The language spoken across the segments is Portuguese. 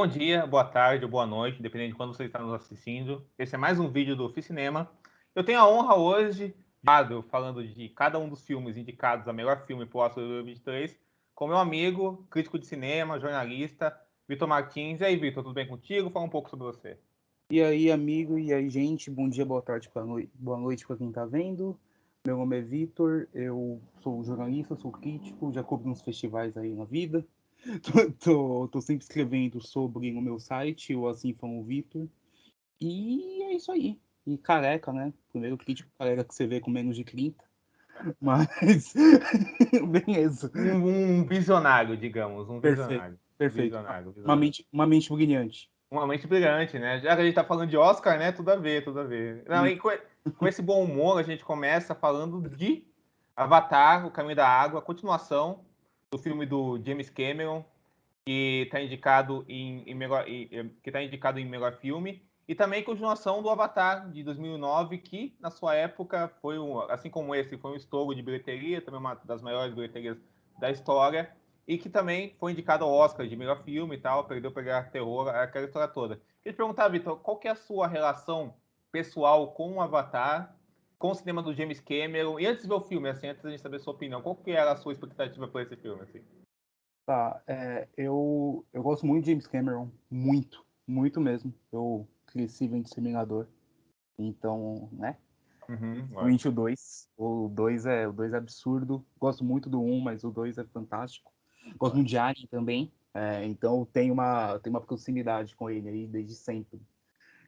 Bom dia, boa tarde ou boa noite, dependendo de quando você está nos assistindo. Esse é mais um vídeo do Cinema. Eu tenho a honra hoje, falando de cada um dos filmes indicados a melhor filme pro Oscar 2023, com meu amigo, crítico de cinema, jornalista, Vitor Martins. E aí, Vitor, tudo bem contigo? Fala um pouco sobre você. E aí, amigo, e aí, gente, bom dia, boa tarde, boa noite para quem tá vendo. Meu nome é Vitor, eu sou jornalista, sou crítico, já cobro uns festivais aí na vida. Tô sempre escrevendo sobre no meu site, o Assim Foi o Vitor. E é isso aí. E careca, né? Primeiro crítico careca que você vê com menos de 30. Mas, beleza. Um visionário, digamos, um Perfeito, visionário. perfeito. Visionário, Uma visionário. mente brilhante. Uma mente brilhante, né? Já que a gente tá falando de Oscar, né? Tudo a ver, tudo a ver. Não, e com esse bom humor, a gente começa falando de Avatar, O Caminho da Água, a continuação do filme do James Cameron, que está indicado em melhor filme, e também continuação do Avatar de 2009, que na sua época foi assim como esse, foi um estouro de bilheteria, também uma das maiores bilheterias da história, e que também foi indicado ao Oscar de melhor filme e tal, perdeu para Guerra Terror, aquela história toda. Queria te perguntar, Vitor, qual que é a sua relação pessoal com o Avatar, com o cinema do James Cameron, e antes de ver o filme, assim, antes da gente saber a sua opinião, qual que era a sua expectativa por esse filme, assim? Tá, eu gosto muito de James Cameron, muito, muito mesmo. Eu cresci vendo Exterminador, então, né? Principalmente o Lógico. 2. O dois é absurdo. Gosto muito do 1, mas o 2 é fantástico. Gosto muito Lógico. de Alien também, então tenho uma proximidade com ele aí desde sempre.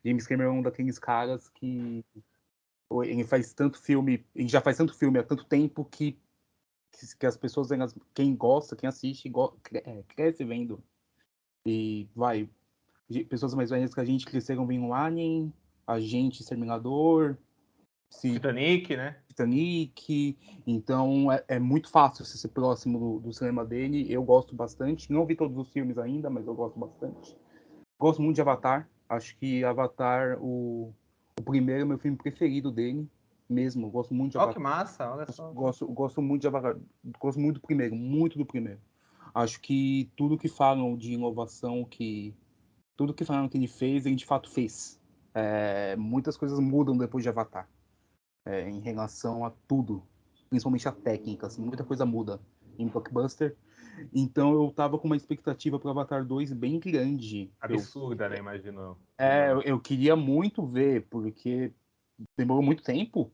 James Cameron é um daqueles caras que ele faz tanto filme, ele já faz tanto filme há tanto tempo que as pessoas, quem gosta, quem assiste, cresce vendo. E vai, pessoas mais velhas que a gente cresceram vendo Alien, a gente Exterminador, se Titanic, né? Titanic. Então é muito fácil você ser próximo do cinema dele. Eu gosto bastante. Não vi todos os filmes ainda, mas eu gosto bastante. Gosto muito de Avatar. Acho que Avatar, o primeiro, é meu filme preferido dele mesmo. Gosto muito de Ó, que Avatar. massa, olha só. Gosto muito de Avatar. Gosto muito do primeiro, muito do primeiro. Acho que tudo que falam de inovação, tudo que falaram que ele fez, ele de fato fez. Muitas coisas mudam depois de Avatar, em relação a tudo, principalmente a técnica, assim, muita coisa muda em Blockbuster. Então eu tava com uma expectativa para Avatar 2 bem grande. Absurda, né? Imagino. Eu queria muito ver, porque demorou muito tempo.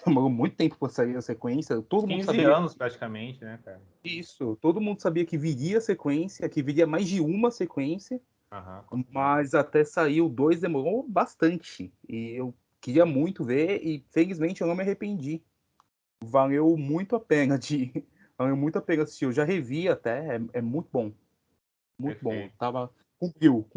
Demorou muito tempo para sair a sequência. Uns Todo mundo 15 sabia anos, praticamente, né, cara? isso. Todo mundo sabia que viria a sequência, que viria mais de uma sequência. Aham, com certeza. Mas até sair o 2 demorou bastante. E eu queria muito ver e felizmente eu não me arrependi. Valeu muito a pena de. Valeu muito a pena assistir. Eu já revi até, é muito bom. Muito bom. Perfeito, Tava. Cumpriu.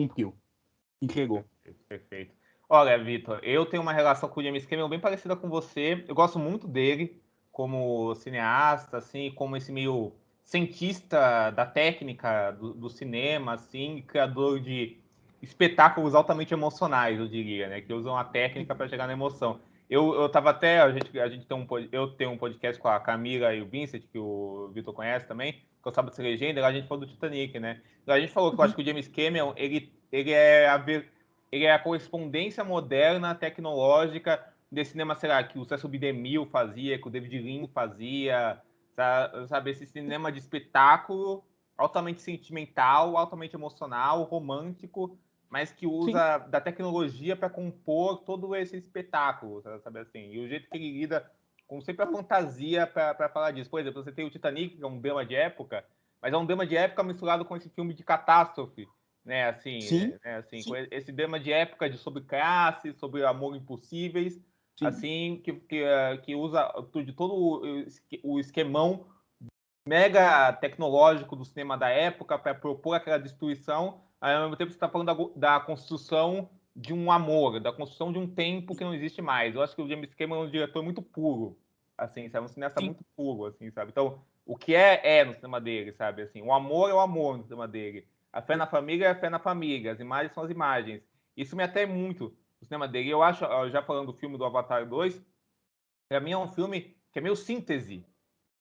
Entregou. perfeito, perfeito. Olha, Vitor, eu tenho uma relação com o James Cameron bem parecida com você. Eu gosto muito dele como cineasta, assim, como esse meio cientista da técnica do cinema, assim, criador de espetáculos altamente emocionais, eu diria, né? Que usam a técnica para chegar na emoção. Eu tava até, a gente tem eu tenho um podcast com a Camila e o Vincent, que o Vitor conhece também, que eu Sábado Sem Legenda, e lá a gente falou do Titanic, né? A gente falou que eu acho que o James Cameron, ele é a correspondência moderna, tecnológica desse cinema, sei lá, que o Cecil B. DeMille fazia, que o David Lean fazia, sabe? Esse cinema de espetáculo altamente sentimental, altamente emocional, romântico, mas que Sim, usa da tecnologia para compor todo esse espetáculo, sabe assim? E o jeito que ele lida com sempre a fantasia para falar disso. Por exemplo, você tem o Titanic, que é um drama de época, mas é um drama de época misturado com esse filme de catástrofe, né? Assim, sim, assim, com esse drama de época sobre classe, sobre amor impossíveis, sim. assim, que usa de todo o esquemão mega tecnológico do cinema da época para propor aquela destruição, ao mesmo tempo você está falando da construção de um amor, da construção de um tempo que não existe mais. Eu acho que o James Cameron é um diretor muito puro, assim, sabe? Um cineasta Sim. muito puro, assim, sabe? Então, o que é no cinema dele, sabe? Assim, o amor é o amor no cinema dele. A fé na família é a fé na família. As imagens são as imagens. Isso me atrai muito no cinema dele. Eu acho, já falando do filme do Avatar 2, para mim é um filme que é meio síntese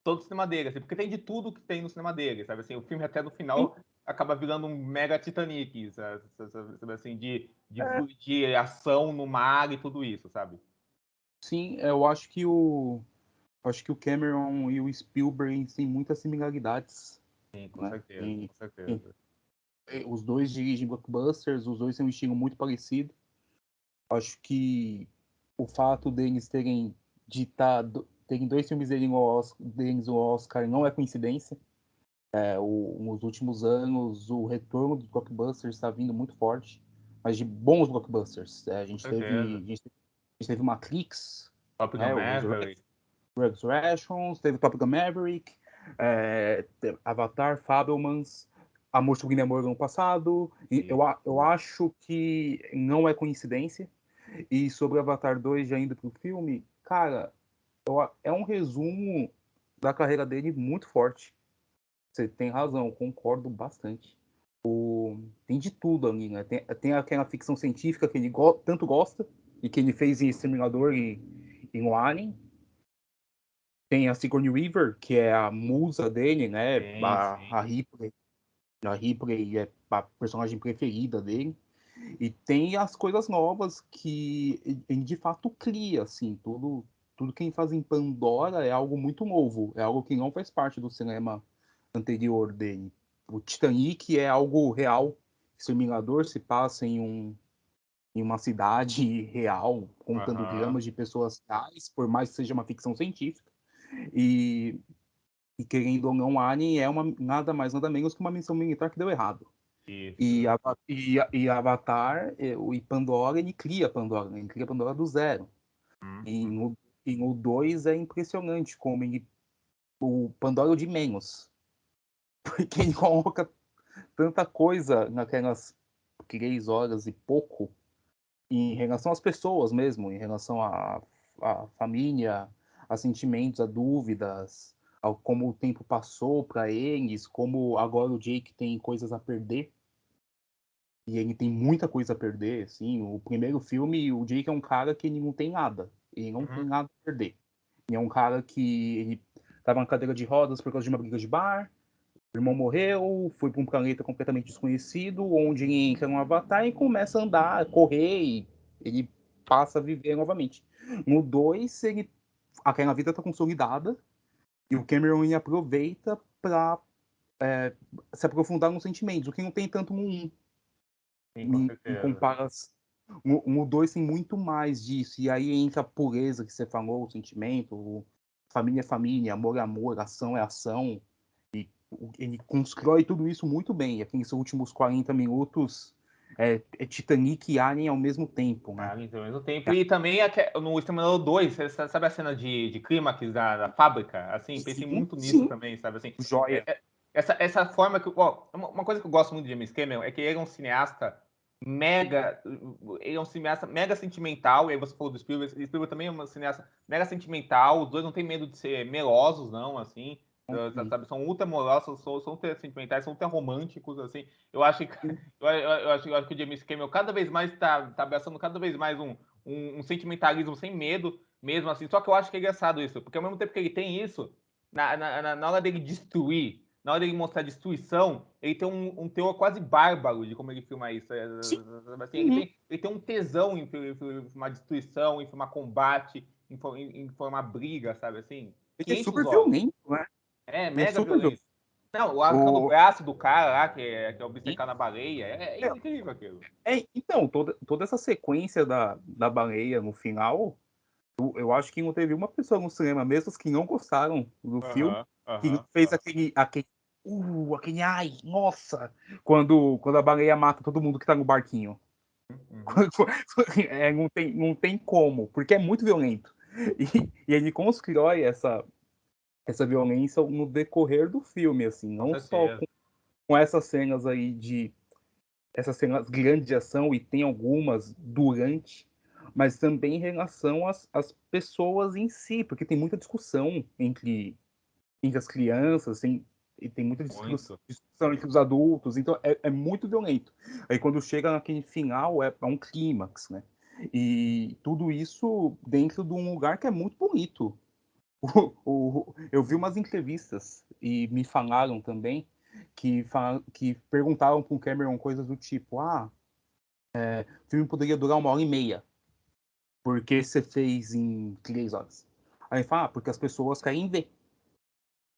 todo o cinema dele, assim, porque tem de tudo que tem no cinema dele, sabe? Assim, o filme até no Sim. final acaba virando um mega Titanic, sabe assim, É, de ação no mar e tudo isso, sabe? sim, eu acho que o Cameron e o Spielberg eles têm muitas similaridades, Sim, com né? certeza, com certeza. Os dois dirigem blockbusters, os dois têm um estilo muito parecido. Acho que o fato deles terem dois filmes deles no Oscar não é coincidência. Nos últimos anos, o retorno dos blockbusters está vindo muito forte, mas de bons blockbusters. A Com gente teve, certeza. a gente, a gente teve Matrix, Top Gun né, o Maverick. Resurrections, teve Top Gun Maverick, teve Avatar, Fabelmans, Amor Sublime Amor no ano passado. E E, eu acho que não é coincidência. E sobre Avatar 2, já indo pro filme, cara, é um resumo da carreira dele muito forte. Você tem razão, concordo bastante. Tem de tudo ali, né? Tem aquela ficção científica que ele tanto gosta e que ele fez em Exterminador e no Alien. Tem a Sigourney Weaver, que é a musa dele, né? sim, sim. A Ripley. A Ripley é a personagem preferida dele. E tem as coisas novas que ele de fato cria, assim. Tudo que ele faz em Pandora é algo muito novo. É algo que não faz parte do cinema anterior dele. O Titanic é algo real. Exterminador se passa em uma cidade real, contando Aham. dramas de pessoas reais, por mais que seja uma ficção científica. E, e querendo ou não, Alien é nada mais, nada menos que uma missão militar que deu errado. Isso. E Avatar e Pandora, ele cria Pandora, né? Ele cria Pandora do zero. E Uhum. no 2 é impressionante como o Pandora é o de menos. Porque ele coloca tanta coisa naquelas 3 horas e pouco em relação às pessoas mesmo, em relação à família, a sentimentos, a dúvidas, ao como o tempo passou para eles, como agora o Jake tem coisas a perder. E ele tem muita coisa a perder, assim. O primeiro filme, o Jake é um cara que ele não tem nada. Ele não tem Uhum. nada a perder. Ele é um cara que ele tava na cadeira de rodas por causa de uma briga de bar. O irmão morreu, foi para um planeta completamente desconhecido, onde ele entra num avatar e começa a andar, correr, e ele passa a viver novamente. No 2, aquela vida está consolidada e o Cameron ele aproveita para se aprofundar nos sentimentos, o que não tem tanto no 1. Sim, com Em certeza. comparação. No 2 tem muito mais disso, e aí entra a pureza que você falou, o sentimento, família é família, amor é amor, ação é ação. Ele constrói tudo isso muito bem. Aqui nos últimos 40 minutos é Titanic e Alien ao mesmo tempo, né? Ah, então, ao mesmo tempo. E também no Exterminador 2, você sabe a cena de clímax da fábrica? Assim, pensei Sim, muito nisso sim, também, sabe? Assim, joia. essa forma que. Ó, uma coisa que eu gosto muito de James Cameron é que ele é um cineasta mega. Ele é um cineasta mega sentimental. E aí você falou do Spielberg. Spielberg também é um cineasta mega sentimental. Os dois não têm medo de ser melosos, não, assim. Sabe, são ultra amorosos, são ultra sentimentais, são ultra românticos, assim. Eu acho que, eu acho que o James Cameron cada vez mais tá abraçando cada vez mais um sentimentalismo sem medo, mesmo assim. Só que eu acho que é engraçado isso, porque ao mesmo tempo que ele tem isso, na hora dele destruir, na hora dele mostrar destruição, ele tem um teor quase bárbaro de como ele filma isso. Sim. Assim, Uhum. ele tem um tesão em filmar destruição, em filmar combate, em formar briga, sabe assim? Ele Que é enche os super olhos. violento, né? É, Ele é mega super violento. violento. Não, o arrancando o O, braço do cara lá, que é e- obcecado na baleia, é é, incrível aquilo. então, toda essa sequência da baleia no final. Eu acho que não teve uma pessoa no cinema, mesmo os que não gostaram do filme, Aham, que não aham, fez aham. aquele, ai, nossa, quando a baleia mata todo mundo que tá no barquinho. Uhum. Não tem como, porque é muito violento. E ele constrói essa violência no decorrer do filme, assim, Com não só certeza. com essas cenas aí essas cenas grandes de ação, e tem algumas durante, mas também em relação às pessoas em si, porque tem muita discussão entre as crianças, e tem muita Muito. discussão entre os adultos, então é muito violento. Aí quando chega naquele final, é um clímax, né? E tudo isso dentro de um lugar que é muito bonito. Eu vi umas entrevistas e me falaram também que perguntavam pro Cameron coisas do tipo, o filme poderia durar 1h30. Por que você fez em 3 horas? Aí ele fala, porque as pessoas querem ver.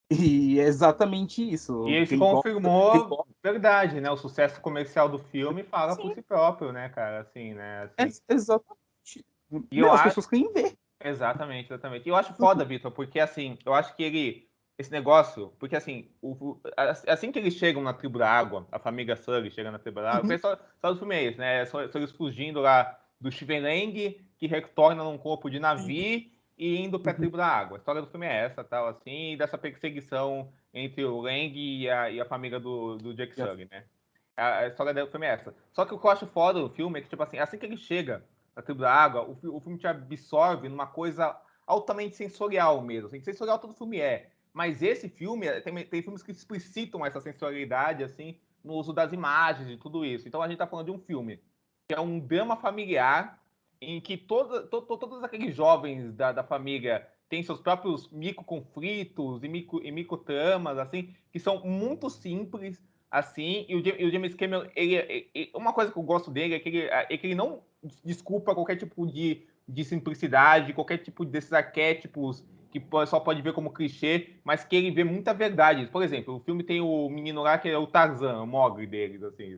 E é exatamente E isso. ele se confirmou verdade, né? O sucesso comercial do filme fala por Sim, si próprio, né, cara? Assim, né? Assim. exatamente. E eu As acho. pessoas querem ver. Exatamente, exatamente. E eu acho foda, Vitor, porque assim, eu acho que esse negócio, porque assim, assim que eles chegam na tribo da água, a família Sully chega na tribo da água, Uhum, só do filme é esse, né? São eles fugindo lá do Steven Lang, que retorna num corpo de navio e indo pra uhum, tribo da água. A história do filme é essa, tal, assim, e dessa perseguição entre o Lang e a família do Jake yes. Sully, né? A história do filme é essa. Só que o que eu acho foda do filme é que, tipo assim que ele chega na tribo da água, o filme te absorve numa coisa altamente sensorial mesmo. Assim, sensorial todo filme é. Mas esse filme, tem filmes que explicitam essa sensorialidade, assim, no uso das imagens e tudo isso. Então a gente tá falando de um filme que é um drama familiar em que todos aqueles jovens da família têm seus próprios micro-conflitos e micro-tramas, assim, que são muito simples, assim, e o James Cameron, uma coisa que eu gosto dele é que ele não desculpa qualquer tipo de simplicidade, qualquer tipo desses arquétipos que só pode ver como clichê, mas que ele vê muita verdade. Por exemplo, o filme tem o menino lá que é o Tarzan, o Mowgli deles, assim.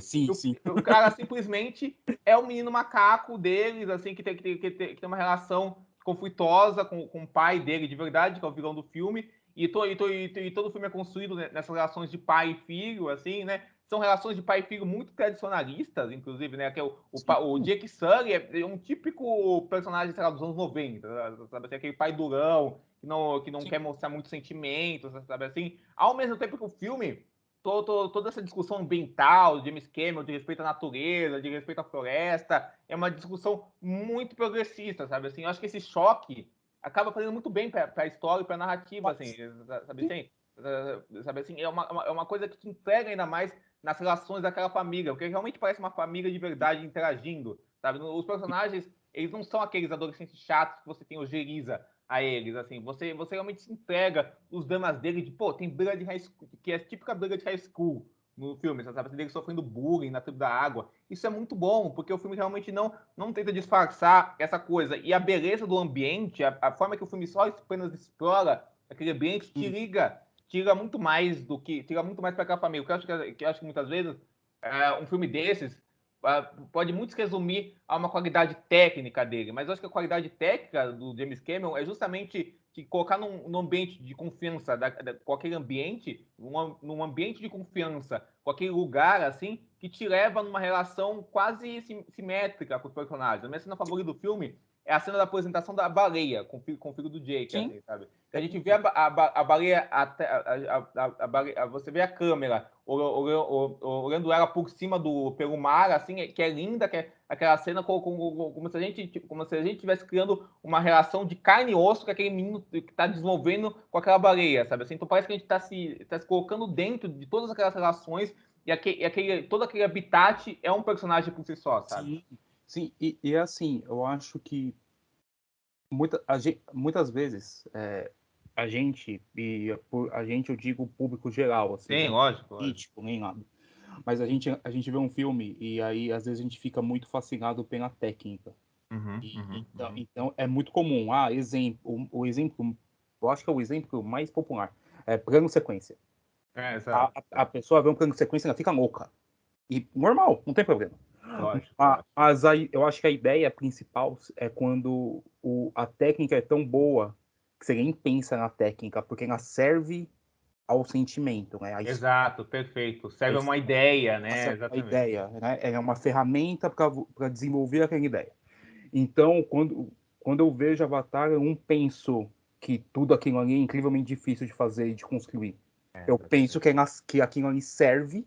Sim, sim. O cara simplesmente é o menino macaco deles, assim, que tem uma relação conflituosa com o pai dele de verdade, que é o vilão do filme, e todo o filme é construído nessas relações de pai e filho, assim, né? São relações de pai e filho muito tradicionalistas, inclusive, né? Que é o Sim, Jake Sully é um típico personagem, sei lá, dos anos 90, sabe? Assim, aquele pai durão, que não sim. quer mostrar muitos sentimentos, sabe assim? Ao mesmo tempo que o filme, toda essa discussão ambiental, de James Cameron, de respeito à natureza, de respeito à floresta, é uma discussão muito progressista, sabe assim? Eu acho que esse choque acaba fazendo muito bem para a história e para a narrativa, assim, sabe Sim, assim? Sabe assim, é uma coisa que te entrega ainda mais nas relações daquela família, porque realmente parece uma família de verdade interagindo, sabe? Os personagens, eles não são aqueles adolescentes chatos que você tem ojeriza a eles, assim, você realmente se entrega os dramas dele de, pô, tem briga de high school, que é típica briga de high school no filme, sabe? Dele sofrendo bullying na tribo da água. Isso é muito bom, porque o filme realmente não tenta disfarçar essa coisa. E a beleza do ambiente, a forma que o filme só apenas explora aquele ambiente, tira muito mais para aquela família. O que eu acho que muitas vezes um filme desses pode muito se resumir a uma qualidade técnica dele, mas eu acho que a qualidade técnica do James Cameron é justamente que colocar num ambiente de confiança, com aquele ambiente, num ambiente de confiança, com aquele lugar, assim, que te leva numa relação quase simétrica com os personagens. A minha cena favorita do filme é a cena da apresentação da baleia com o filho do Jake, sim. assim, sabe? A gente vê a baleia, você vê a câmera olhando ela por cima pelo mar, assim, que é linda, que é aquela cena como se a gente estivesse criando uma relação de carne e osso que aquele menino que está desenvolvendo com aquela baleia, sabe? Assim, então parece que a gente está se colocando dentro de todas aquelas relações todo aquele habitat é um personagem por si só, sabe? Sim, sim. E assim, eu acho que muitas vezes por a gente eu digo o público geral, assim, Sim, né? lógico, lógico. Crítico, nem nada. Mas a gente vê um filme e aí às vezes a gente fica muito fascinado pela técnica. Uhum, E, uhum, então, uhum. então é muito comum. Exemplo, o exemplo, eu acho que é o exemplo mais popular. É plano sequência. Exato, A exato. pessoa vê um plano sequência e ela fica louca. E normal, não tem problema. Lógico, lógico. Mas aí eu acho que a ideia principal é quando a técnica é tão boa que você nem pensa na técnica, porque ela serve ao sentimento, né? Exato, perfeito. A Serve uma história, ideia, ela né? serve uma Exatamente. ideia, né? Ela é uma ferramenta para desenvolver aquela ideia. Então, quando eu vejo Avatar, eu não penso que tudo aquilo ali é incrivelmente difícil de fazer e de construir. Eu penso Exatamente. que aquilo ali serve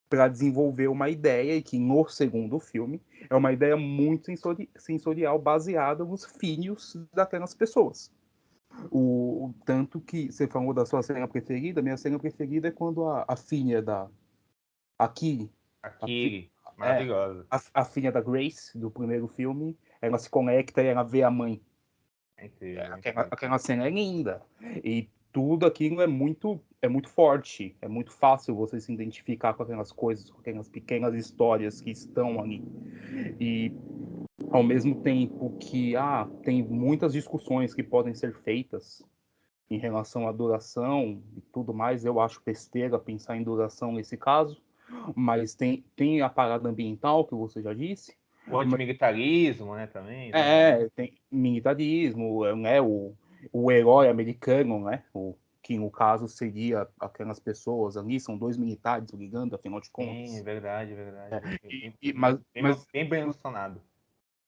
para desenvolver uma ideia, e que no segundo filme é uma ideia muito sensorial baseada nos filhos daquelas pessoas. Tanto que você falou da sua cena preferida, minha cena preferida é quando a filha a Kiri, a, fi- Aquele, é, maravilhosa. a filha da Grace, do primeiro filme, ela se conecta e ela vê a mãe. É incrível, é Aquela, incrível. aquela cena é linda. E tudo aquilo é muito. muito forte, é muito fácil você se identificar com aquelas coisas, com aquelas pequenas histórias que estão ali. E ao mesmo tempo que tem muitas discussões que podem ser feitas em relação à duração e tudo mais, eu acho besteira pensar em duração nesse caso, mas tem a parada ambiental que você já disse. O antimilitarismo, né, também. Tem militarismo, né, o herói americano, né, que no caso seria aquelas pessoas ali, são 2 militares brigando, afinal de contas. Sim, verdade, verdade. Bem bem relacionado.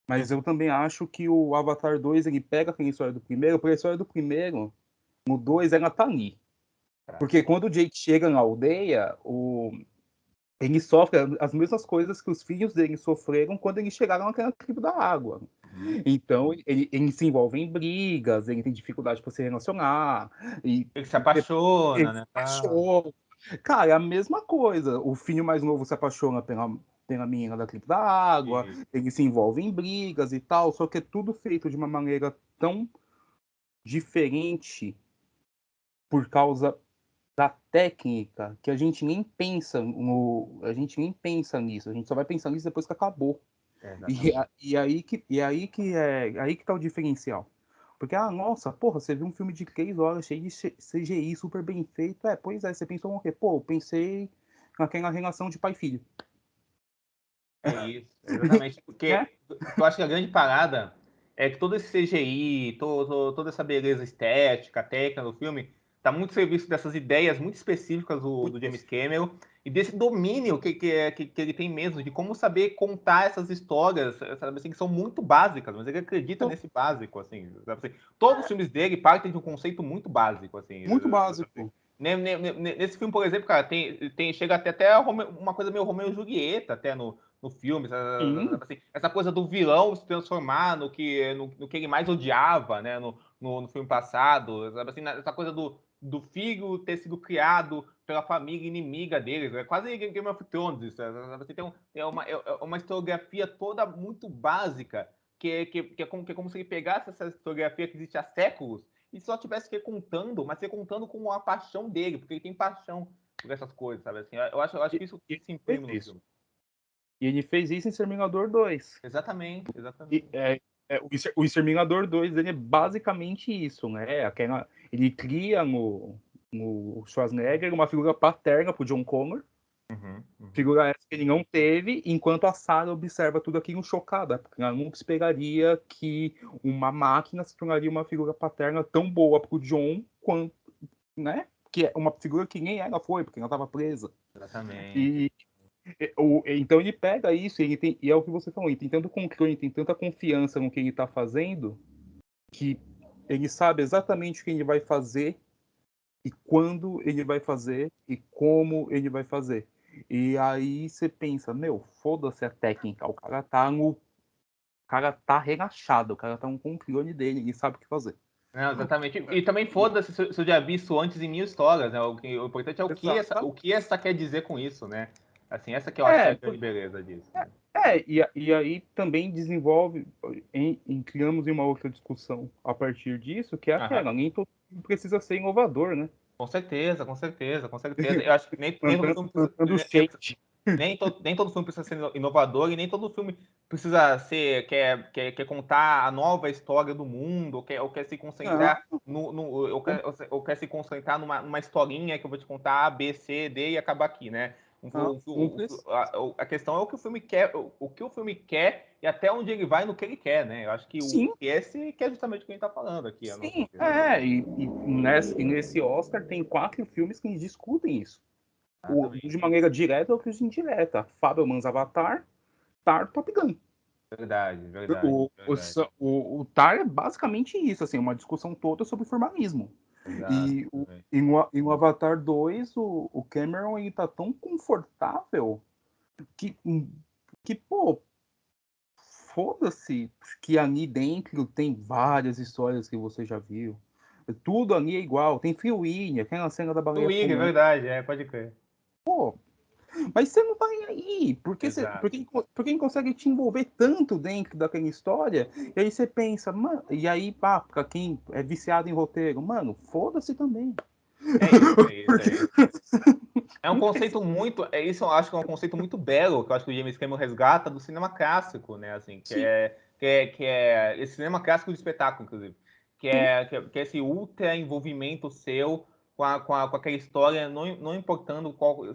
Mas eu também acho que o Avatar 2, ele pega aquela história do primeiro, porque a história do primeiro, no 2, ela tá ali. Porque quando o Jake chega na aldeia, ele sofre as mesmas coisas que os filhos dele sofreram quando eles chegaram naquela tribo da água. Então, ele se envolve em brigas, ele tem dificuldade para se relacionar. Ele se apaixona, né? Cara, é a mesma coisa. O filho mais novo se apaixona pela menina da tribo da água, ele se envolve em brigas e tal, só que é tudo feito de uma maneira tão diferente por causa da técnica que a gente nem pensa nisso, a gente só vai pensar nisso depois que acabou. E aí que tá o diferencial. Porque, nossa, porra, você viu um filme de 3 horas cheio de CGI super bem feito. Pois é, você pensou o quê? Pô, eu pensei naquela relação de pai e filho. É isso, exatamente. Porque eu acho que a grande parada é que todo esse CGI, toda essa beleza estética, técnica do filme, tá muito a serviço dessas ideias muito específicas do James Cameron e desse domínio que ele tem mesmo, de como saber contar essas histórias, sabe, assim, que são muito básicas, mas ele acredita nesse básico, assim, sabe, assim. Todos os filmes dele partem de um conceito muito básico, assim. Muito básico. Nesse filme, por exemplo, cara, chega até uma coisa meio Romeo e Julieta, até no filme, assim, essa coisa do vilão se transformar no que ele mais odiava, né, no filme passado, sabe, assim, essa coisa do filho ter sido criado pela família inimiga deles, é quase Game of Thrones isso, sabe, assim, uma historiografia toda muito básica, que é como se ele pegasse essa historiografia que existe há séculos e só tivesse que ir contando, mas ir contando com a paixão dele, porque ele tem paixão por essas coisas, sabe, assim, eu acho que isso se imprime no filme. E ele fez isso em Exterminador 2. Exatamente. O Exterminador 2 ele é basicamente isso, né? Ele cria no Schwarzenegger uma figura paterna pro John Connor. Figura essa que ele não teve, enquanto a Sarah observa tudo aquilo chocada, porque ela nunca esperaria que uma máquina se tornaria uma figura paterna tão boa pro John quanto, né? Que é uma figura que nem ela foi, porque ela estava presa. Exatamente. Então ele pega isso e é o que você falou, ele tem tanto controle, tem tanta confiança no que ele está fazendo, que ele sabe exatamente o que ele vai fazer e quando ele vai fazer e como ele vai fazer. E aí você pensa, foda-se a técnica, o cara tá relaxado, o cara tá no controle dele, ele sabe o que fazer. Não, exatamente. E também foda-se se eu já vi isso antes em 1000 histórias, né? O importante é o que essa quer dizer com isso, né? Assim, essa que eu acho que é a grande beleza disso. Né? E aí também desenvolve, criamos uma outra discussão a partir disso, que é aquela, nem todo mundo precisa ser inovador, né? Com certeza, com certeza, com certeza. Eu acho que nem todo filme precisa, nem todo filme precisa ser inovador e nem todo filme precisa quer contar a nova história do mundo, ou quer se concentrar ou quer se concentrar numa historinha que eu vou te contar A, B, C, D e acabar aqui, né? A questão é o que o filme quer, o que o filme quer e até onde ele vai no que ele quer, né? Eu acho que esse que é justamente o que a gente está falando aqui. Sim, e nesse Oscar tem 4 filmes que discutem isso. De maneira direta ou indireta. Fabelmans Avatar, Tar, Top Gun. Verdade. O Tar é basicamente isso, assim, uma discussão toda sobre formalismo. E no Avatar 2, o Cameron ele tá tão confortável que pô, foda-se que ali dentro tem várias histórias que você já viu. Tudo ali é igual. Tem Free Willy, aquela cena da baleia fumante. É verdade, pode crer. Pô, mas você não tá aí. Porque quem consegue te envolver tanto dentro daquela história, e aí você pensa, mano, e aí, pra quem é viciado em roteiro, mano, foda-se também. É isso, é isso, é isso. É um conceito muito, isso eu acho que é um conceito muito belo, que eu acho que o James Cameron resgata do cinema clássico, né, assim, Sim, que é esse cinema clássico de espetáculo, inclusive, sim. que é esse ultra envolvimento seu com aquela história, não importando qual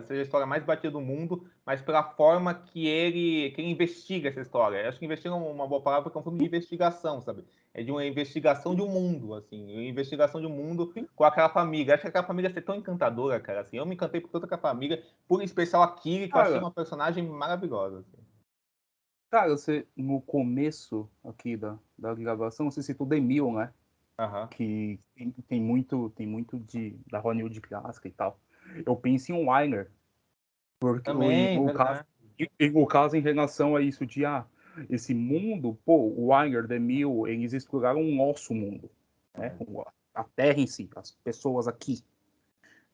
seja a história mais batida do mundo, mas pela forma que ele investiga essa história. Eu acho que investiga é uma boa palavra, porque é um filme de investigação, sabe? É de uma investigação de um mundo, assim, uma investigação de um mundo Sim. com aquela família. Acho que aquela família é tão encantadora, cara, assim. Eu me encantei por toda aquela família, por em especial a Kiri, que eu achei Cara, uma personagem maravilhosa, assim. cara, você, no começo aqui da gravação, você citou The Mill, né? Aham. Que tem muito da Hollywood clássica e tal. Eu penso em Weiner, porque Também, verdade. o caso em relação a isso de esse mundo, pô, o Weiner, The Mill, eles exploraram o nosso mundo, né? É. A Terra em si, as pessoas aqui,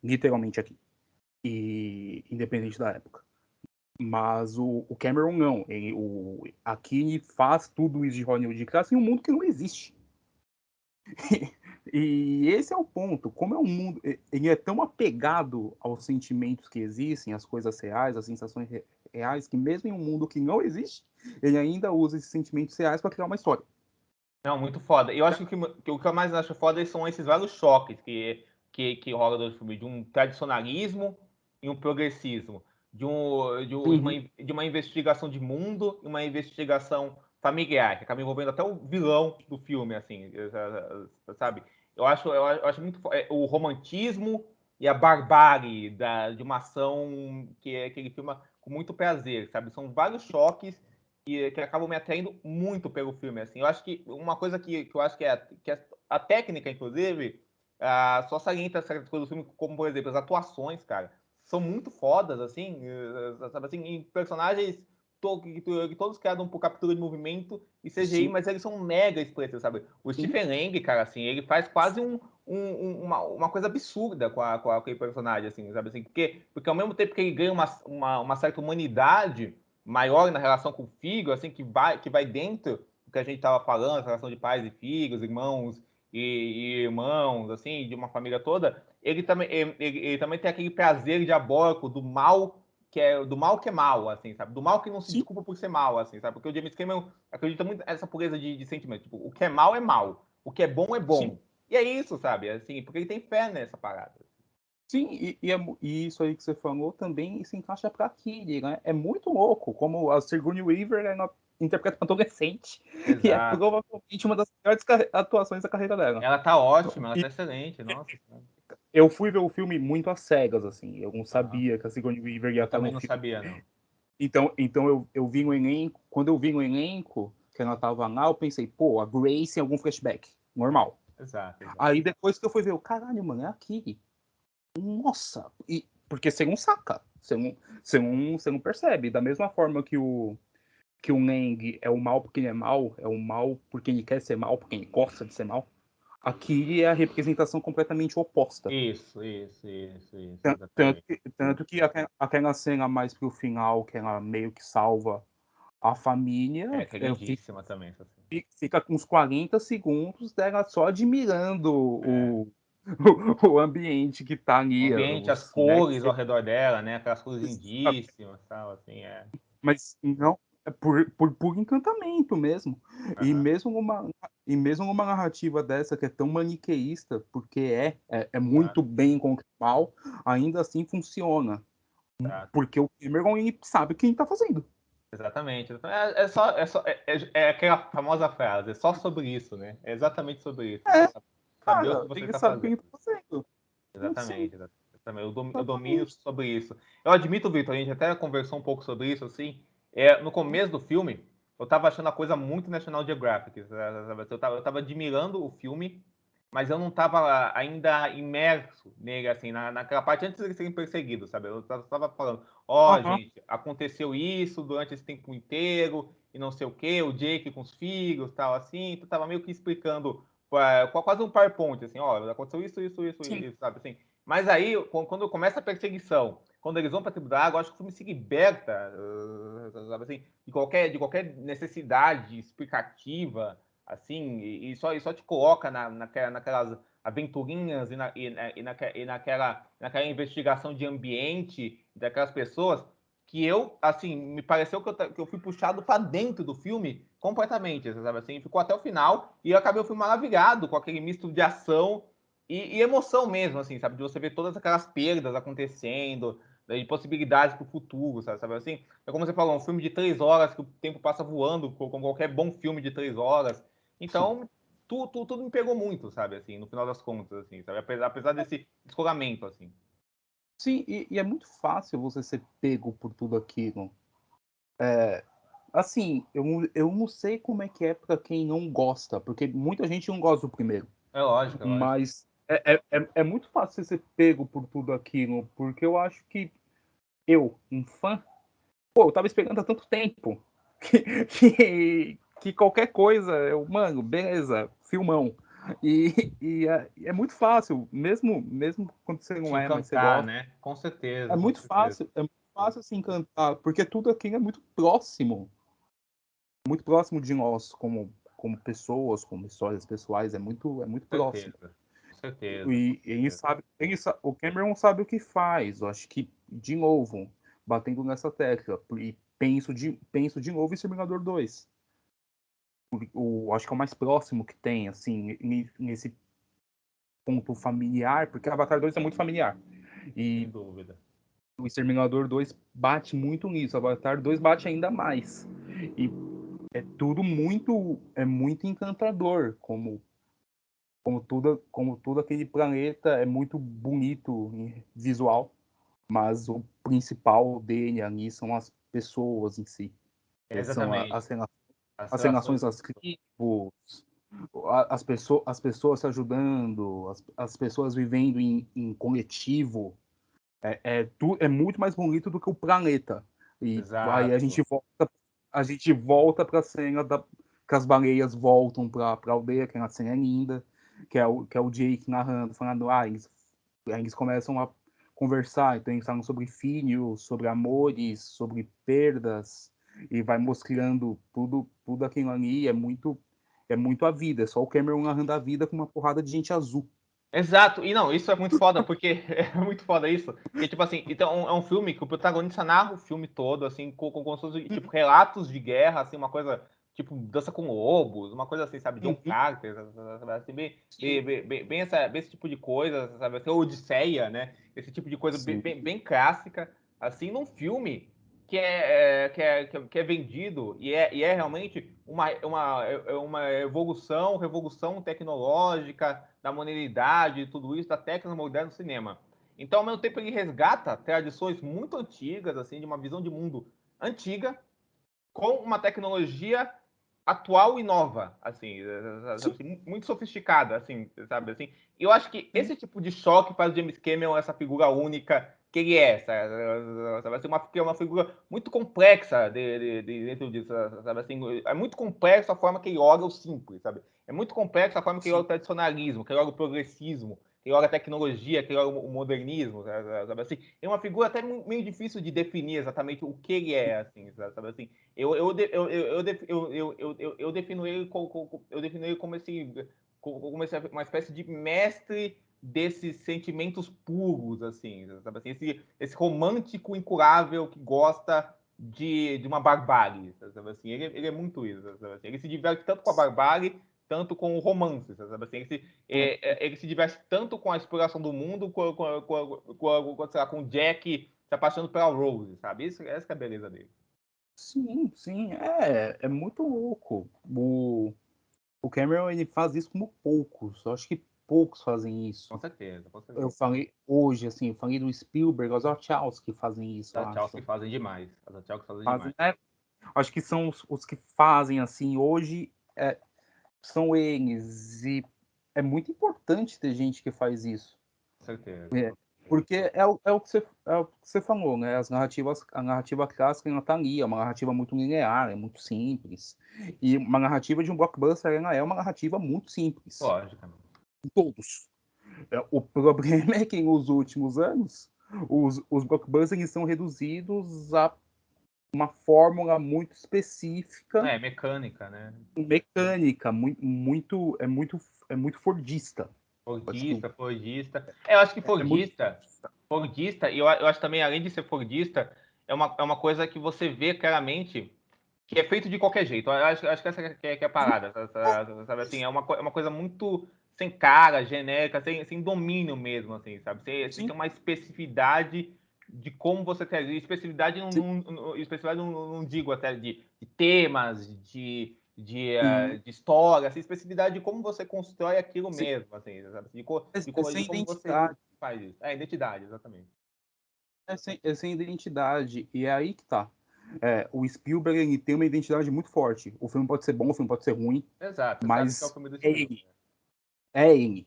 literalmente aqui, e independente da época. Mas o Cameron não, aqui ele faz tudo isso de Hollywood clássica em um mundo que não existe. E esse é o ponto. Como é um mundo, ele é tão apegado aos sentimentos que existem, às coisas reais, às sensações reais, que mesmo em um mundo que não existe, ele ainda usa esses sentimentos reais para criar uma história. Não, muito foda. E eu acho que o que eu mais acho foda são esses vários choques que rola no filme, de um tradicionalismo e um progressismo, Uhum. de uma investigação de mundo e uma investigação familiar, que acaba envolvendo até o vilão do filme, assim, sabe? Eu acho muito o romantismo e a barbárie de uma ação que ele filma com muito prazer, sabe? São vários choques que acabam me atraindo muito pelo filme, assim. Eu acho que uma coisa que eu acho que é a técnica, inclusive, só salienta certas coisas do filme, como, por exemplo, as atuações, cara, são muito fodas, assim, sabe assim, em personagens que todos criados por captura de movimento e CGI, Sim, mas eles são mega expressivos, sabe? O sim, Stephen Lang, cara, assim, ele faz quase uma coisa absurda com aquele personagem, assim, sabe assim? Porque ao mesmo tempo que ele ganha uma certa humanidade maior na relação com o filho, assim, que vai dentro do que a gente estava falando, a relação de pais e filhos, irmãos e irmãos, assim, de uma família toda, ele também tem aquele prazer diabólico do mal que é mal, assim, sabe? Do mal que não se sim, desculpa por ser mal, assim, sabe? Porque o James Cameron acredita muito nessa pureza de sentimento. Tipo, o que é mal é mal, o que é bom é sim. bom. E é isso, sabe? Assim, porque ele tem fé nessa parada. Sim, e isso aí que você falou também se encaixa para Kiri, né? É muito louco como a Sigourney Weaver interpreta uma adolescente e é Exato. provavelmente uma das melhores atuações da carreira dela. Ela tá ótima, ela E tá excelente, nossa senhora. eu fui ver o filme muito às cegas, assim. Eu não Aham. sabia que a Sigourney Weaver ia Eu estar também no não filme. sabia, não. Então eu vi no elenco. Quando eu vi no elenco que ela tava lá, eu pensei, pô, a Grace em algum flashback. É, Normal. exato, exato. Aí depois que eu fui ver, caralho, mano, é a Kiri. Nossa! Porque você não saca. Você não percebe. Da mesma forma que o Lang é o mal porque ele é mal, é o mal porque ele quer ser mal, porque ele gosta de ser mal. A Kiri é a representação completamente oposta. Isso, exatamente. Tanto que aquela cena mais pro final, que ela meio que salva a família, É, que é lindíssima também essa cena. fica com uns 40 segundos dela só admirando É. o ambiente que tá O ali, ambiente, as né? cores ao redor dela, né? Aquelas cores lindíssimas, tal, assim, é. Mas não é por encantamento mesmo. E Aham, mesmo numa, e mesmo numa narrativa dessa que é tão maniqueísta, porque é exato, muito bem contra o mal, ainda assim funciona. exato. Porque o Cameron ele sabe o que ele tá fazendo. Exatamente. É aquela famosa frase, é só sobre isso, né? É exatamente sobre isso. É, Saber o que cara, você ele está sabe o que fazendo. ele tá fazendo. Sim, Exatamente, exatamente. Eu domino exatamente. sobre isso. Eu admito, Vitor, a gente até conversou um pouco sobre isso, assim. No começo do filme, eu tava achando a coisa muito National Geographic, sabe? Eu tava admirando o filme, mas eu não tava ainda imerso nele, assim, naquela parte antes de eles serem perseguidos, sabe? Eu tava falando, Aham, gente, aconteceu isso durante esse tempo inteiro, e não sei o quê, o Jake com os filhos, tal, assim. Tu tava meio que explicando quase um PowerPoint, assim, aconteceu sim. isso, sabe, assim. Mas aí, quando começa a perseguição, quando eles vão para a tribo da água, eu acho que o filme se liberta, sabe assim, de qualquer necessidade explicativa, assim, e só te coloca naquelas aventurinhas naquela investigação de ambiente daquelas pessoas, que eu, assim, me pareceu que eu fui puxado para dentro do filme completamente, sabe assim, ficou até o final, e eu acabei o filme maravilhado com aquele misto de ação e emoção mesmo, assim, sabe, de você ver todas aquelas perdas acontecendo, de possibilidades para o futuro, sabe assim? É como você falou, um filme de 3 horas que o tempo passa voando, como qualquer bom filme de 3 horas. Então, tudo me pegou muito, sabe, assim, no final das contas, assim, sabe? Apesar desse descolamento, assim. Sim, e é muito fácil você ser pego por tudo aquilo. Assim, eu não sei como é que é pra quem não gosta, porque muita gente não gosta do primeiro. É lógico, é lógico. Mas é muito fácil você ser pego por tudo aquilo, porque eu acho que eu, um fã, pô, eu tava esperando há tanto tempo que qualquer coisa, mano, beleza, filmão. E é muito fácil, mesmo quando você Te não é, mas você encantar, gosta. né? Com certeza, com certeza. É muito fácil se encantar, porque tudo aquilo é muito próximo de nós como pessoas, como histórias pessoais, é muito Com próximo. certeza. Com certeza, com E certeza. o Cameron sabe o que faz. Eu acho que, de novo, batendo nessa tecla, e penso de novo em Exterminador 2. Acho que é o mais próximo que tem, assim, nesse ponto familiar, porque Avatar 2 é muito familiar. Sem E dúvida. o Exterminador 2 bate muito nisso, Avatar 2 bate ainda mais. E é muito encantador, como tudo aquele planeta é muito bonito em visual, mas o principal dele ali são as pessoas em si. São Exatamente. As as relações. relações das tribos, as pessoas se ajudando, as pessoas vivendo em coletivo. É muito mais bonito do que o planeta. E aí Exato. a gente volta para a cena que as baleias voltam para a aldeia, que é uma cena linda, que é o Jake narrando, falando, eles começam a conversar, então eles falam sobre filhos, sobre amores, sobre perdas, e vai mostrando tudo aquilo ali, é muito a vida, é só o Cameron narrando a vida com uma porrada de gente azul. Exato, e não, isso é muito foda, porque é muito foda isso. Porque, tipo assim, então é um filme que o protagonista narra o filme todo, assim, como se fosse, tipo, relatos de guerra, assim, uma coisa, tipo, Dança com Lobos, uma coisa assim, sabe, John Uhum. Carter, sabe, assim, Sim, bem esse tipo de coisa, sabe, assim, Odisseia, né, esse tipo de coisa sim. bem clássica, assim, num filme que é vendido e é realmente uma evolução, revolução tecnológica da modernidade, tudo isso, da técnica moderna do cinema. Então, ao mesmo tempo, ele resgata tradições muito antigas, assim, de uma visão de mundo antiga, com uma tecnologia atual e nova, assim, sabe, Sim. assim, muito sofisticada, assim, sabe, assim. E eu acho que esse tipo de choque faz o James Cameron essa figura única que ele é, sabe, assim, uma figura muito complexa dentro disso, sabe, assim, é muito complexo a forma que ele olha o simples, sabe, é muito complexo a forma que ele olha o tradicionalismo, que ele olha o progressismo, que ele olha a tecnologia, que ele olha o modernismo, sabe, assim, é uma figura até meio difícil de definir exatamente o que ele é, assim, sabe, assim, eu defino ele como uma espécie de mestre desses sentimentos puros, assim, sabe assim, esse romântico incurável que gosta de uma barbárie, sabe assim, ele é muito isso, sabe assim, ele se diverte tanto com a barbárie, tanto com o romance, sabe assim, É. ele se diverte tanto com a exploração do mundo, sei lá, com o Jack se apaixonando pela Rose, sabe, essa é a beleza dele. Sim, sim, é muito louco. O Cameron ele faz isso como poucos. Eu acho que poucos fazem Com isso. certeza, com Eu certeza. falei hoje, assim, eu falei do Spielberg, os Wachowski que fazem isso, eu As Wachowski acho. fazem demais. As Wachowski fazem Fazem, demais. né? Acho que são os que fazem assim hoje, são eles. E é muito importante ter gente que faz isso. Com certeza. É, porque é o que você falou, né? A narrativa clássica ela tá ali, é uma narrativa muito linear, é muito simples. E uma narrativa de um blockbuster ela é uma narrativa muito simples. Lógico. Todos. O problema é que nos últimos anos os blockbusters são reduzidos a uma fórmula muito específica, Mecânica, né? mecânica, é muito fordista. Fordista. Eu acho que É muito. Fordista, e eu acho também, além de ser Fordista, é uma coisa que você vê claramente que é feito de qualquer jeito. Eu acho que essa que é a parada, sabe assim? É uma coisa muito sem cara, genérica, sem domínio mesmo, assim, sabe? Você Sim, tem uma especificidade de como você quer. Especificidade sim, especificidade não digo até de temas, sim, de história, assim, especificidade de como você constrói aquilo sim. mesmo, assim, sabe? É De sem como você identidade. faz isso. É, identidade, exatamente. É sem identidade. E é aí que tá. O Spielberg ele tem uma identidade muito forte. O filme pode ser bom, o filme pode ser ruim, Exato, você sabe que é o mas filme do é Spielberg. ele. É ele.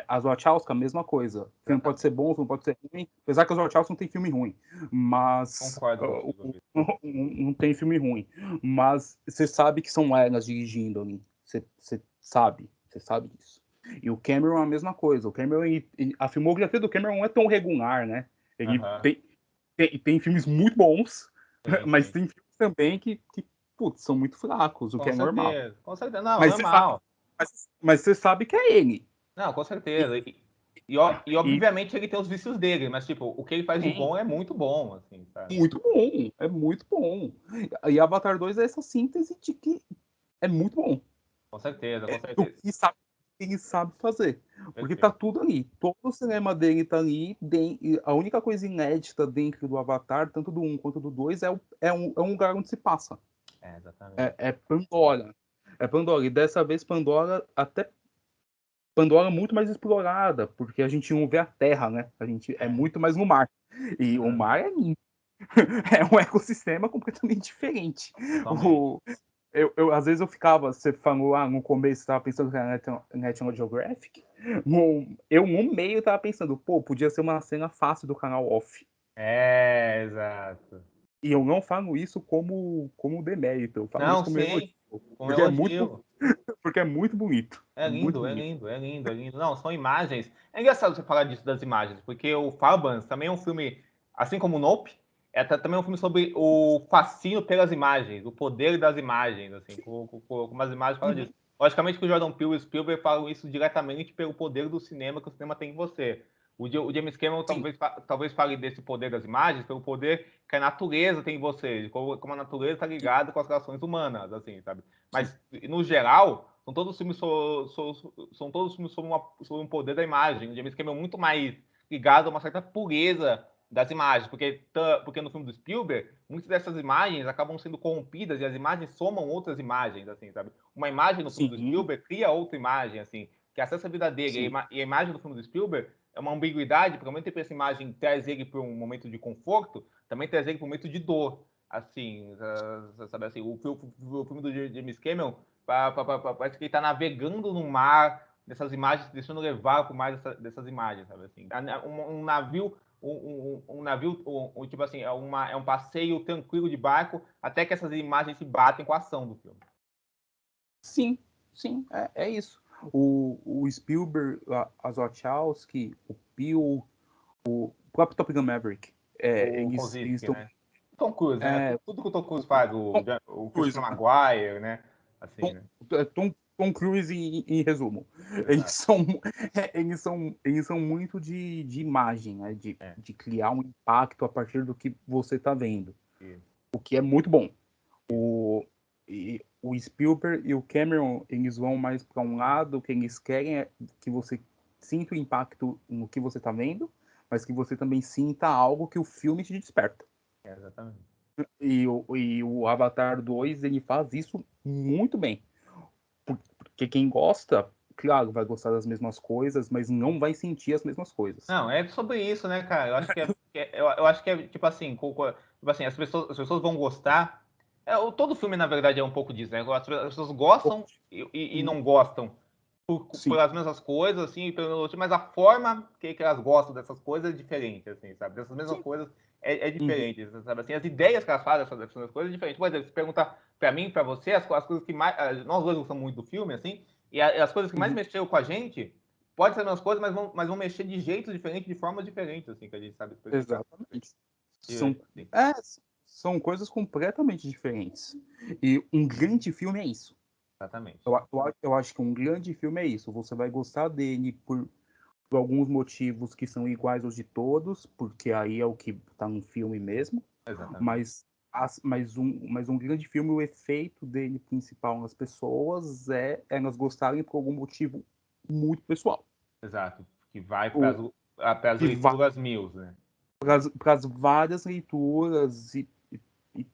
As Wachowski, a mesma coisa. O filme pode ser Exatamente. bom, o filme pode ser ruim. Apesar que as Wachowski não tem filme ruim. Mas. Concordo contigo, Vitor. Não tem filme ruim. Mas você sabe que são elas dirigindo ali. Você sabe disso. E o Cameron é a mesma coisa. O Cameron, a filmografia do Cameron não é tão regular, né? Ele Aham. tem filmes muito bons, Sim, mas sim. tem filmes também que putz, são muito fracos, o que Com é normal. certeza. Com certeza. Não, Mas você sabe, normal. mas você sabe que é ele. Não, com E, certeza. E e obviamente ele tem os vícios dele, mas tipo, o que ele faz de tem. bom é muito bom, assim, sabe? Muito bom, é muito bom. E Avatar 2 é essa síntese de que é muito bom. Com certeza, com Do certeza. que ele sabe fazer. Porque tá Perfeito. tudo ali. Todo o cinema dele tá ali. E a única coisa inédita dentro do Avatar, tanto do 1 quanto do 2, é um lugar onde se passa. Exatamente. É Pandora. É Pandora. E dessa vez Pandora é muito mais explorada, porque a gente não vê a terra, né? A gente é É. muito mais no mar. E o mar Aham. é lindo. É um ecossistema completamente diferente. Totalmente. O, às vezes eu ficava, você falou no começo, estava pensando que era National Geographic. Eu, no meio, estava pensando, pô, podia ser uma cena fácil do canal off. Exato. E eu não falo isso como demérito, eu falo isso Não, como elogio. sim. Com Porque é muito, elogio. porque é muito bonito. É Muito lindo, é bonito. lindo, é lindo, é lindo. Não, são imagens. É engraçado você falar disso das imagens, porque o Fabans também é um filme, assim como o Nope, também é um filme sobre o fascínio pelas imagens, o poder das imagens, assim, como as imagens falam disso. Uhum. Logicamente que o Jordan Peele e o Spielberg falam isso diretamente pelo poder do cinema que o cinema tem em você. O James Cameron Sim, talvez fale desse poder das imagens pelo poder que a natureza tem em você, como a natureza está sim, ligada com as relações humanas, assim, sabe? sim. Mas, no geral, são todos filmes sobre um poder da imagem. O James Cameron é muito mais ligado a uma certa pureza das imagens, porque no filme do Spielberg, muitas dessas imagens acabam sendo corrompidas e as imagens somam outras imagens, assim, sabe? Uma imagem no filme do Sim, Spielberg cria outra imagem, assim, que acessa a vida dele. sim. E a imagem do filme do Spielberg é uma ambiguidade, porque ao mesmo tempo essa imagem traz ele para um momento de conforto, também traz ele para um momento de dor. Assim, sabe assim, o filme do James Cameron parece que ele está navegando no mar dessas imagens, deixando levar por mais dessas imagens, sabe assim? Um navio, um navio, tipo assim, é um passeio tranquilo de barco, até que essas imagens se batem com a ação do filme. Sim, sim, é isso. O Spielberg, as Wachowski, o Peele, o próprio Top Gun Maverick, O eles Koziski, estão. né? Tom Cruise, né? É, Tudo que o Tom Cruise faz, Tom o Cruise, Christopher Maguire, né? Assim, Tom, né? Tom Cruise em resumo. Eles Exato. são, eles são muito de imagem, né? De, É, de criar um impacto a partir do que você está vendo, isso, o que é muito bom. isso. O Spielberg e o Cameron, eles vão mais para um lado, o que eles querem é que você sinta o impacto no que você está vendo, mas que você também sinta algo que o filme te desperta. Exatamente. E o Avatar 2, ele faz isso muito bem. Porque quem gosta, claro, vai gostar das mesmas coisas, mas não vai sentir as mesmas coisas. Não, é sobre isso, né, cara? Eu acho que eu acho que é tipo assim, tipo assim, as pessoas vão gostar. Todo filme, na verdade, é um pouco disso, né? As pessoas gostam e não gostam Sim. pelas mesmas coisas, assim, mas a forma que elas gostam dessas coisas é diferente, assim, sabe? Dessas mesmas Sim. coisas é Uhum. diferente, sabe? Assim, as ideias que elas fazem dessas coisas é diferente. Por exemplo, se perguntar pra mim, pra você, as coisas que mais. Nós dois gostamos muito do filme, assim, e as coisas que mais Uhum. mexeram com a gente. Pode ser as mesmas coisas, mas vão mexer de jeitos diferentes, de formas diferentes, assim, que a gente sabe perceber. Exatamente. São, Assim. é, são coisas completamente diferentes. E um grande filme é isso. Exatamente. Eu acho que um grande filme é isso. Você vai gostar dele por alguns motivos que são iguais aos de todos, porque aí é o que está no filme mesmo. Exatamente. Mas um grande filme, o efeito dele principal nas pessoas é elas gostarem por algum motivo muito pessoal. Exato. Que vai para O, as que vai leituras mil, né? para as várias leituras e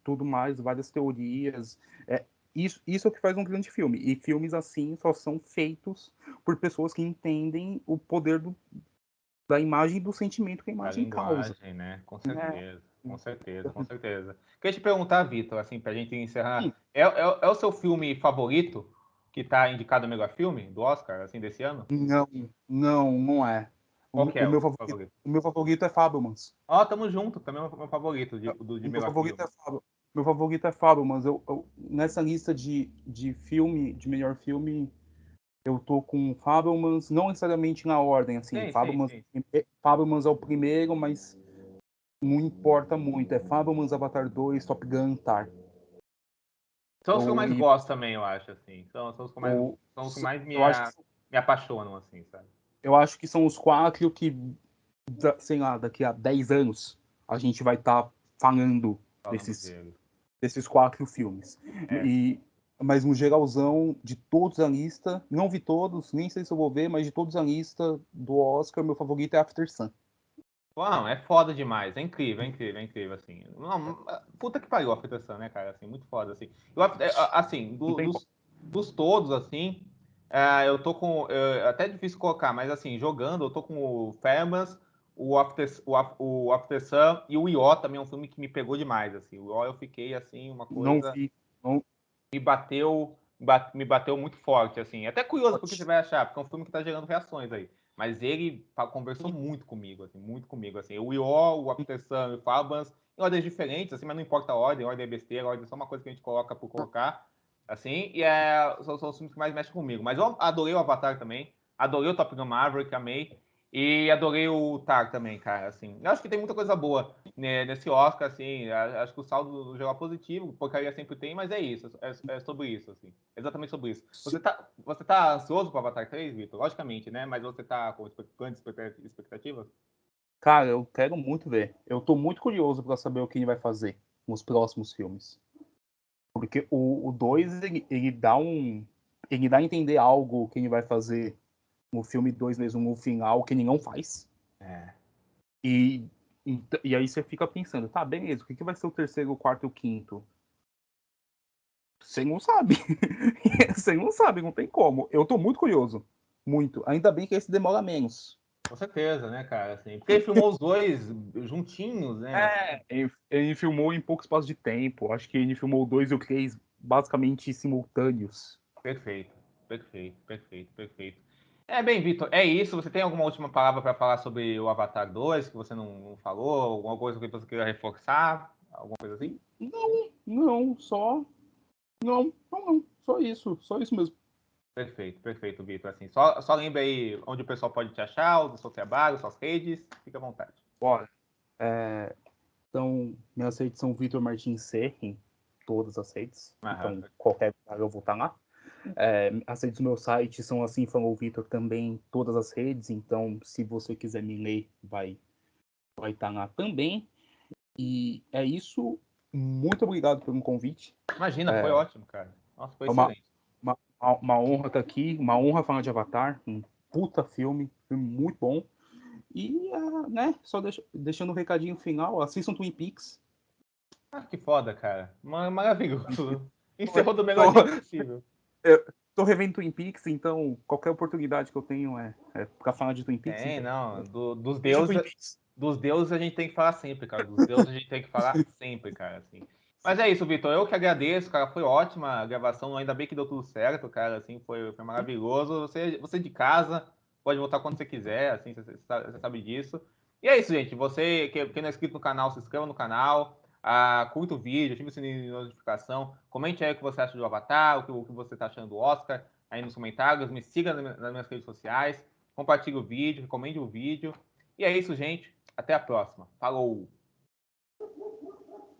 tudo mais, várias teorias. Isso é o que faz um grande filme. E filmes assim só são feitos por pessoas que entendem o poder da imagem e do sentimento que a Da imagem causa. linguagem, né? Com Né? certeza. Com certeza, com certeza. Queria te perguntar, Vitor, assim, pra gente Sim. encerrar, é o seu filme favorito que tá indicado ao melhor filme do Oscar, assim, desse ano? Não é. Qual que O é o meu seu favorito, favorito? o meu favorito é Fabelmans. Ó, tamo junto, também é o meu favorito de Meu melhor favorito filme. é Fábio. Meu favorito é Fabelmans. Nessa lista de filme, de melhor filme, eu tô com Fabelmans, não necessariamente na ordem, assim. Sim, sim, sim. Fabelmans é o primeiro, mas não importa muito. É Fabelmans, Avatar 2, Top Gun, Tar. São os que eu Eu, mais e, gosto também, eu acho, assim. São os que mais, eu, são os que mais eu, acho que, me apaixonam, assim, sabe? eu acho que são os quatro que, sei lá, daqui a 10 anos, a gente vai estar falando Falando desses dele. desses quatro filmes. É. E, mas no geralzão, de todos a lista, não vi todos, nem sei se eu vou ver, mas de todos a lista do Oscar, meu favorito é After Sun. Não, é foda demais. É incrível, é incrível, é incrível, assim. Não, puta que pariu a afetação, né, cara? Assim, muito foda, assim. Assim, Não tem como. dos todos, assim, eu tô com... até difícil colocar, mas, assim, jogando, eu tô com o Fairbanks, o After Sun e o Ió também é um filme que me pegou demais, assim. O Ió eu fiquei, assim, uma Não coisa... vi. Não, me bateu muito forte, assim. Até curioso porque você pode. vai achar, porque é um filme que tá gerando reações aí. Mas ele conversou muito comigo, assim. O Ió, o After Sun e o Fabans, em ordens diferentes, assim, mas não importa a ordem é besteira, a ordem é só uma coisa que a gente coloca por colocar, assim, e são os filmes que mais mexem comigo. Mas eu adorei o Avatar também, adorei o Top Gun Maverick, amei, e adorei o Tar também, cara, assim. Eu acho que tem muita coisa boa, né, nesse Oscar, assim, acho que o saldo no geral é positivo, porcaria sempre tem, mas é isso, é sobre isso, assim, exatamente sobre isso. Você tá ansioso para Avatar 3, Vitor? Logicamente, né, mas você tá com grandes expectativas? Cara, eu quero muito ver. Eu tô muito curioso para saber o que ele vai fazer nos próximos filmes. Porque o 2 ele dá a entender algo que ele vai fazer no filme 2 mesmo, no final, que ele não faz. É. E, e aí você fica pensando, tá, beleza, o que vai ser o terceiro, o quarto e o quinto? Você não sabe. Você não sabe, não tem como. Eu tô muito curioso. Muito. Ainda bem que esse demora menos. Com certeza, né, cara, assim, porque ele filmou os dois juntinhos, né, assim. Ele filmou em pouco espaço de tempo. Acho que ele filmou o 2 e o 3 basicamente simultâneos. Perfeito, perfeito, perfeito, perfeito. Bem, Vitor, é isso. Você tem alguma última palavra para falar sobre o Avatar 2 que você não falou? Alguma coisa que você queira reforçar? Alguma coisa assim? Não, só. Não. Só isso mesmo. Perfeito, perfeito, Vitor. Assim, só lembre aí onde o pessoal pode te achar, o seu trabalho, suas redes. Fica à vontade. Bora. É, então, minhas redes são Vitor Martins C em todas as redes. Aham, Então, qualquer lugar eu vou estar lá. As redes do meu site são assim, falou o Vitor também, em todas as redes. Então, se você quiser me ler, vai estar lá também. E é isso. Muito obrigado pelo convite. imagina, foi ótimo, cara. Nossa, foi É uma, excelente. uma, uma honra estar aqui, uma honra falar de Avatar. Um puta filme muito bom. E, né, só deixando o um recadinho final, assistam Twin Peaks. Que foda, cara. Maravilhoso. Encerrou do melhor Tô, jeito possível. eu tô revendo Twin Peaks, então qualquer oportunidade que eu tenho é pra falar de Twin Peaks, Tem, então. não. Veja Twin Peaks. Dos deuses a gente tem que falar sempre, cara. Dos deuses a gente tem que falar sempre, cara, assim. Mas é isso, Vitor. Eu que agradeço, cara. Foi ótima a gravação. Ainda bem que deu tudo certo, cara. Assim, foi maravilhoso. Você de casa, pode voltar quando você quiser, assim, você sabe disso. E é isso, gente. Você que não é inscrito no canal, se inscreva no canal. Curta o vídeo, ative o sininho de notificação. Comente aí o que você acha do Avatar, o que você está achando do Oscar aí nos comentários. Me siga nas minhas redes sociais. Compartilhe o vídeo, recomende o vídeo. E é isso, gente. Até a próxima. Falou!